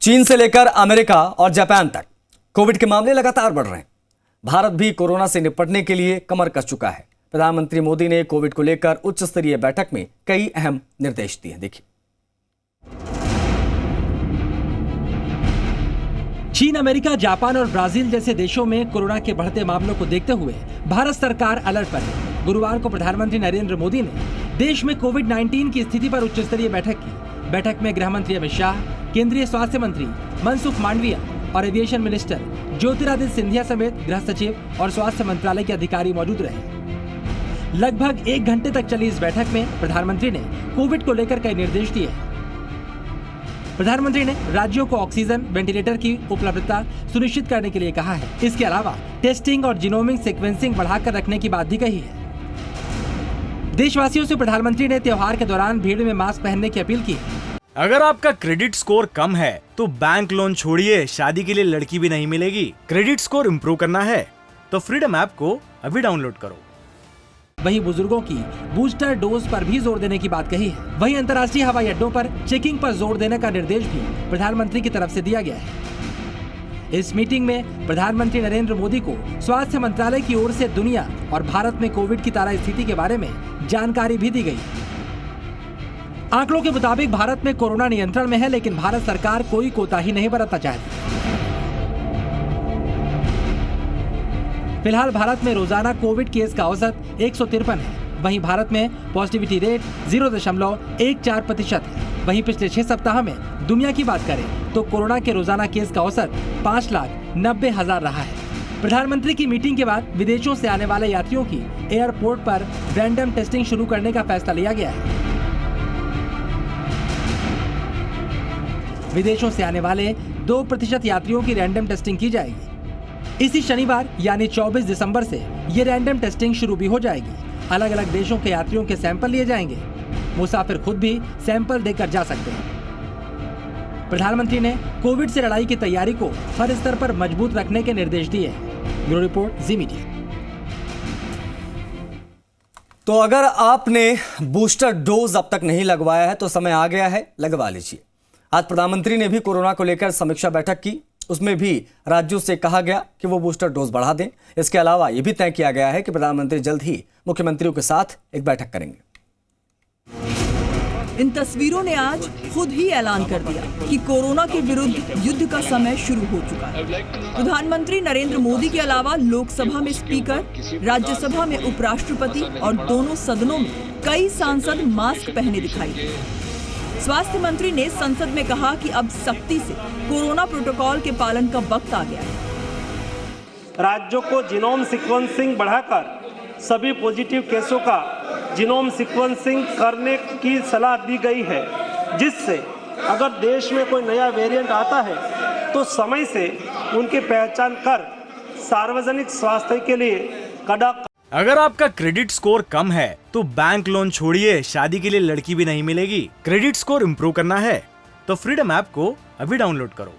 चीन से लेकर अमेरिका और जापान तक कोविड के मामले लगातार बढ़ रहे हैं। भारत भी कोरोना से निपटने के लिए कमर कस चुका है। प्रधानमंत्री मोदी ने कोविड को लेकर उच्च स्तरीय बैठक में कई अहम निर्देश दिए। देखिए, चीन, अमेरिका, जापान और ब्राजील जैसे देशों में कोरोना के बढ़ते मामलों को देखते हुए भारत सरकार अलर्ट पर है। गुरुवार को प्रधानमंत्री नरेंद्र मोदी ने देश में कोविड-19 की स्थिति पर उच्च स्तरीय बैठक की। बैठक में गृह मंत्री अमित शाह, केंद्रीय स्वास्थ्य मंत्री मनसुख मांडविया और एविएशन मिनिस्टर ज्योतिरादित्य सिंधिया समेत गृह सचिव और स्वास्थ्य मंत्रालय के अधिकारी मौजूद रहे। लगभग 1 घंटे तक चली इस बैठक में प्रधानमंत्री ने कोविड को लेकर कई निर्देश दिए। प्रधानमंत्री ने राज्यों को ऑक्सीजन, वेंटिलेटर की उपलब्धता सुनिश्चित करने के लिए कहा है। इसके अलावा टेस्टिंग और जीनोमिक सीक्वेंसिंग बढ़ाकर रखने की बात भी कही है। देशवासियों से प्रधानमंत्री ने त्योहार के दौरान भीड़ में मास्क पहनने की अपील की है। अगर आपका क्रेडिट स्कोर कम है तो बैंक लोन छोड़िए, शादी के लिए लड़की भी नहीं मिलेगी। क्रेडिट स्कोर इम्प्रूव करना है तो फ्रीडम ऐप को अभी डाउनलोड करो। वहीं बुजुर्गों की बूस्टर डोज पर भी जोर देने की बात कही है। वहीं अंतर्राष्ट्रीय हवाई अड्डों पर चेकिंग पर जोर देने का निर्देश भी प्रधानमंत्री की तरफ से दिया गया है। इस मीटिंग में प्रधानमंत्री नरेंद्र मोदी को स्वास्थ्य मंत्रालय की ओर से दुनिया और भारत में कोविड की ताजा स्थिति के बारे में जानकारी भी दी गई। आंकड़ों के मुताबिक भारत में कोरोना नियंत्रण में है, लेकिन भारत सरकार कोई कोताही नहीं बरतना चाहती। फिलहाल भारत में रोजाना कोविड केस का औसत 153 है। वहीं भारत में पॉजिटिविटी रेट 0.14% है। वहीं पिछले 6 सप्ताह में दुनिया की बात करें तो कोरोना के रोजाना केस का औसत 5,90,000 रहा है। प्रधानमंत्री की मीटिंग के बाद विदेशों से आने वाले यात्रियों की एयरपोर्ट पर रैंडम टेस्टिंग शुरू करने का फैसला लिया गया है। विदेशों से आने वाले 2% यात्रियों की रैंडम टेस्टिंग की जाएगी। इसी शनिवार यानी 24 दिसंबर से ये रैंडम टेस्टिंग शुरू भी हो जाएगी। अलग अलग देशों के यात्रियों के सैंपल लिए जाएंगे। मुसाफिर खुद भी सैंपल देकर जा सकते हैं। प्रधानमंत्री ने कोविड से लड़ाई की तैयारी को हर स्तर पर मजबूत रखने के निर्देश दिए हैं। ब्यूरो रिपोर्ट, जी मीडिया। तो अगर आपने बूस्टर डोज अब तक नहीं लगवाया है तो समय आ गया है, लगवा लीजिए। आज प्रधानमंत्री ने भी कोरोना को लेकर समीक्षा बैठक की। उसमें भी राज्यों से कहा गया कि वो बूस्टर डोज बढ़ा दें। इसके अलावा ये भी तय किया गया है कि प्रधानमंत्री जल्द ही मुख्यमंत्रियों के साथ एक बैठक करेंगे। इन तस्वीरों ने आज खुद ही ऐलान कर दिया कि कोरोना के विरुद्ध युद्ध का समय शुरू हो चुका है। प्रधानमंत्री नरेंद्र मोदी के अलावा लोकसभा में स्पीकर, राज्यसभा में उपराष्ट्रपति और दोनों सदनों में कई सांसद मास्क पहने दिखाई दिए। स्वास्थ्य मंत्री ने संसद में कहा कि अब सख्ती से कोरोना प्रोटोकॉल के पालन का वक्त आ गया है। राज्यों को जीनोम सीक्वेंसिंग बढ़ाकर सभी पॉजिटिव केसों का जीनोम सीक्वेंसिंग करने की सलाह दी गई है, जिससे अगर देश में कोई नया वेरिएंट आता है तो समय से उनकी पहचान कर सार्वजनिक स्वास्थ्य के लिए कड़ा। अगर आपका क्रेडिट स्कोर कम है तो बैंक लोन छोड़िए, शादी के लिए लड़की भी नहीं मिलेगी। क्रेडिट स्कोर इम्प्रूव करना है तो फ्रीडम ऐप को अभी डाउनलोड करो।